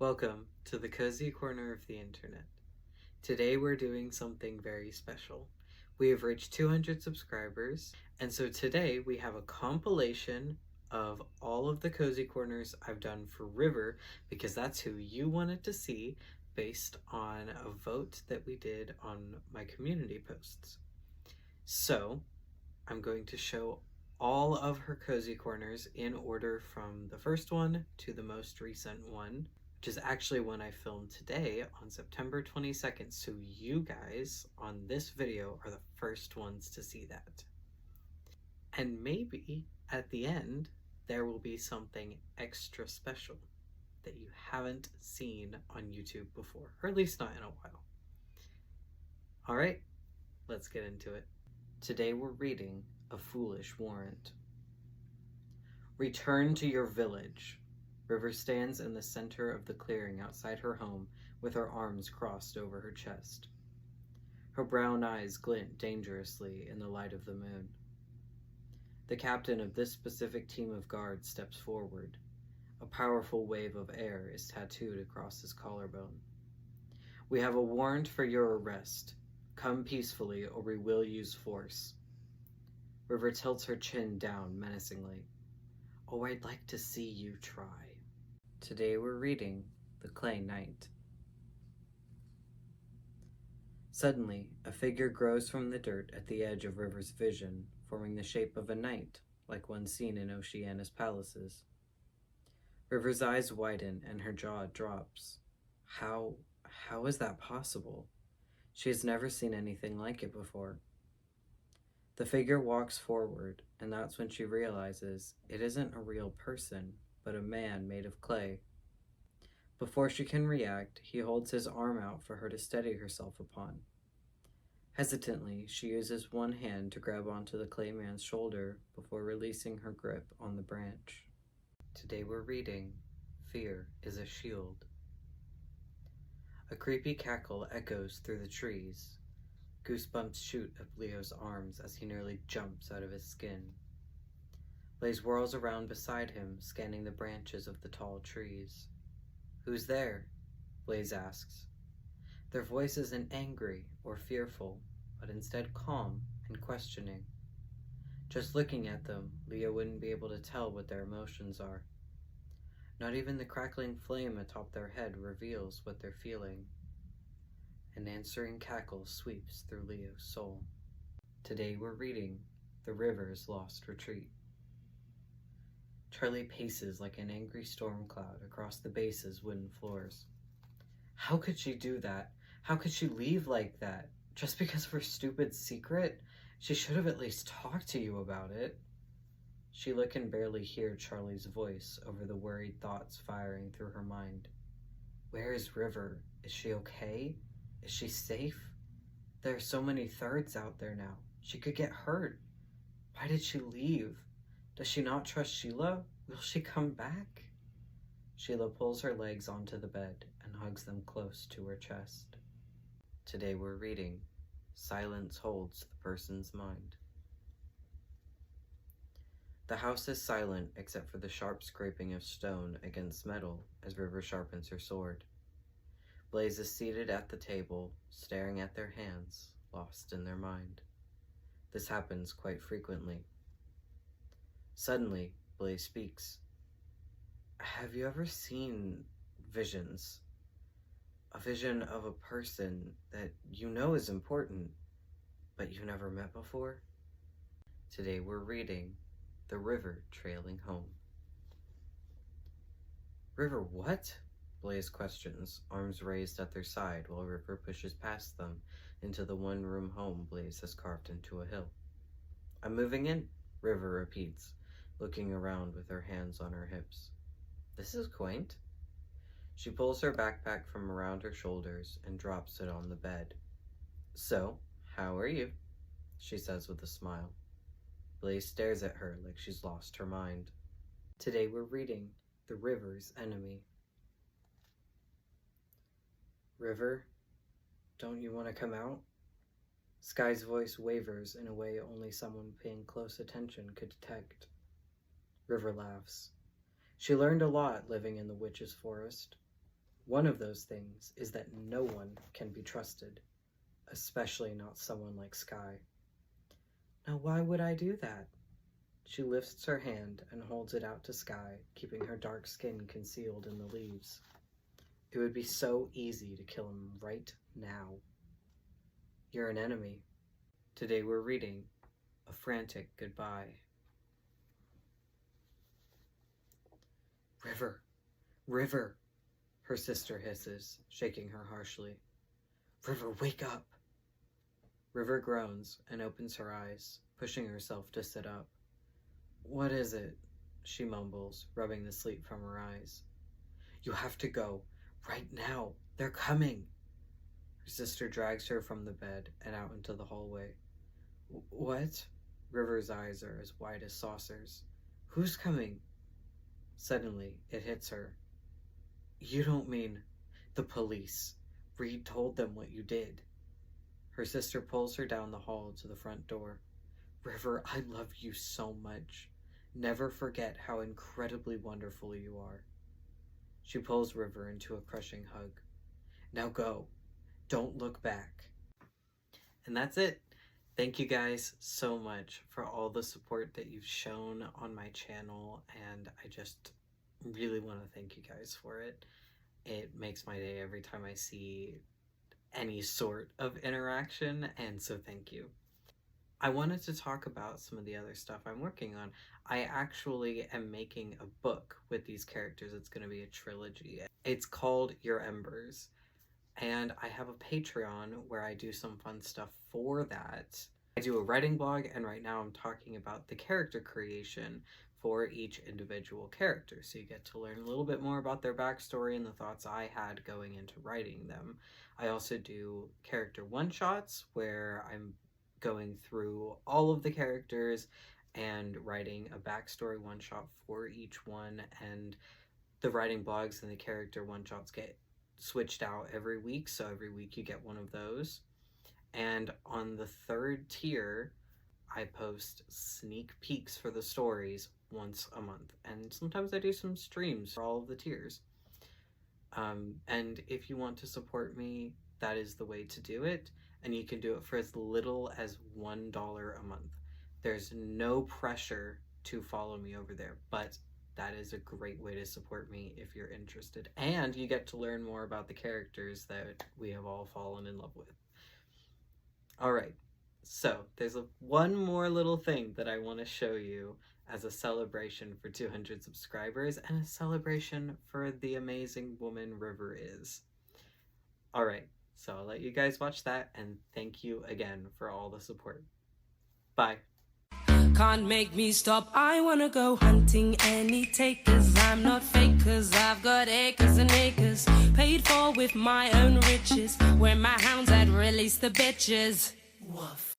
Welcome to the cozy corner of the internet. Today we're doing something very special. We have reached 200 subscribers, and so today we have a compilation of all of the cozy corners I've done for River because that's who you wanted to see based on a vote that we did on my community posts. So I'm going to show all of her cozy corners in order from the first one to the most recent one, which is actually one I filmed today on September 22nd. So you guys on this video are the first ones to see that. And maybe at the end, there will be something extra special that you haven't seen on YouTube before, or at least not in a while. All right, let's get into it. Today we're reading A Foolish Warrant. Return to your village. River stands in the center of the clearing outside her home with her arms crossed over her chest. Her brown eyes glint dangerously in the light of the moon. The captain of this specific team of guards steps forward. A powerful wave of air is tattooed across his collarbone. We have a warrant for your arrest. Come peacefully or we will use force. River tilts her chin down menacingly. Oh, I'd like to see you try. Today we're reading The Clay Knight. Suddenly, a figure grows from the dirt at the edge of River's vision, forming the shape of a knight, like one seen in Oceana's palaces. River's eyes widen and her jaw drops. How is that possible? She has never seen anything like it before. The figure walks forward, and that's when she realizes it isn't a real person, but a man made of clay. Before she can react, he holds his arm out for her to steady herself upon. Hesitantly, she uses one hand to grab onto the clay man's shoulder before releasing her grip on the branch. Today we're reading Fear is a Shield. A creepy cackle echoes through the trees. Goosebumps shoot up Leo's arms as he nearly jumps out of his skin. Blaze whirls around beside him, scanning the branches of the tall trees. Who's there? Blaze asks. Their voice isn't angry or fearful, but instead calm and questioning. Just looking at them, Leo wouldn't be able to tell what their emotions are. Not even the crackling flame atop their head reveals what they're feeling. An answering cackle sweeps through Leo's soul. Today we're reading The River's Lost Retreat. Charlie paces like an angry storm cloud across the base's wooden floors. How could she do that? How could she leave like that? Just because of her stupid secret? She should have at least talked to you about it. Sheila can barely hear Charlie's voice over the worried thoughts firing through her mind. Where is River? Is she okay? Is she safe? There are so many thirds out there now. She could get hurt. Why did she leave? Does she not trust Sheila? Will she come back? Sheila pulls her legs onto the bed and hugs them close to her chest. Today we're reading Silence Holds the Person's Mind. The house is silent except for the sharp scraping of stone against metal as River sharpens her sword. Blaze is seated at the table, staring at their hands, lost in their mind. This happens quite frequently. Suddenly, Blaze speaks. Have you ever seen visions? A vision of a person that you know is important, but you never met before? Today we're reading The River Trailing Home. River what? Blaze questions, arms raised at their side while River pushes past them into the one-room home Blaze has carved into a hill. I'm moving in, River repeats, looking around with her hands on her hips. This is quaint. She pulls her backpack from around her shoulders and drops it on the bed. So, how are you? She says with a smile. Blaze stares at her like she's lost her mind. Today we're reading The River's Enemy. River, don't you want to come out? Sky's voice wavers in a way only someone paying close attention could detect. River laughs. She learned a lot living in the witch's forest. One of those things is that no one can be trusted, especially not someone like Sky. Now, why would I do that? She lifts her hand and holds it out to Sky, keeping her dark skin concealed in the leaves. It would be so easy to kill him right now. You're an enemy. Today we're reading A Frantic Goodbye. River! River! Her sister hisses, shaking her harshly. River, wake up! River groans and opens her eyes, pushing herself to sit up. What is it? She mumbles, rubbing the sleep from her eyes. You have to go. Right now. They're coming. Her sister drags her from the bed and out into the hallway. What? River's eyes are as wide as saucers. Who's coming? Suddenly, it hits her. You don't mean the police. Reed told them what you did. Her sister pulls her down the hall to the front door. River, I love you so much. Never forget how incredibly wonderful you are. She pulls River into a crushing hug. Now go. Don't look back. And that's it. Thank you guys so much for all the support that you've shown on my channel, and I just really want to thank you guys for it. It makes my day every time I see any sort of interaction, and so thank you. I wanted to talk about some of the other stuff I'm working on. I actually am making a book with these characters. It's going to be a trilogy. It's called Your Embers, and I have a Patreon where I do some fun stuff for that. I do a writing blog, and right now I'm talking about the character creation for each individual character, so you get to learn a little bit more about their backstory and the thoughts I had going into writing them. I also do character one-shots where I'm going through all of the characters and writing a backstory one-shot for each one, and the writing blogs and the character one-shots get switched out every week, so every week you get one of those. And on the third tier, I post sneak peeks for the stories once a month, and sometimes I do some streams for all of the tiers. And if you want to support me, that is the way to do it, and you can do it for as little as $1 a month. There's no pressure to follow me over there, but that is a great way to support me if you're interested, and you get to learn more about the characters that we have all fallen in love with. Alright, so there's one more little thing that I want to show you as a celebration for 200 subscribers and a celebration for the amazing woman River is. Alright, so I'll let you guys watch that, and thank you again for all the support. Bye. Can't make me stop, I wanna go hunting any takers. I'm not fake, cause I've got acres and acres, paid for with my own riches, where my hounds had released the bitches. Woof.